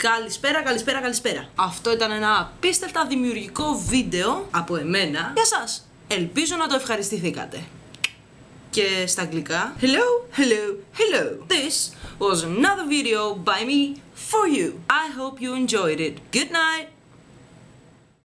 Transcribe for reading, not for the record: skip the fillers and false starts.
Καλησπέρα. Αυτό ήταν ένα απίστευτα δημιουργικό βίντεο από εμένα για σας. Ελπίζω να το ευχαριστηθήκατε. Και στα αγγλικά, hello. This was another video by me for you. I hope you enjoyed it. Good night.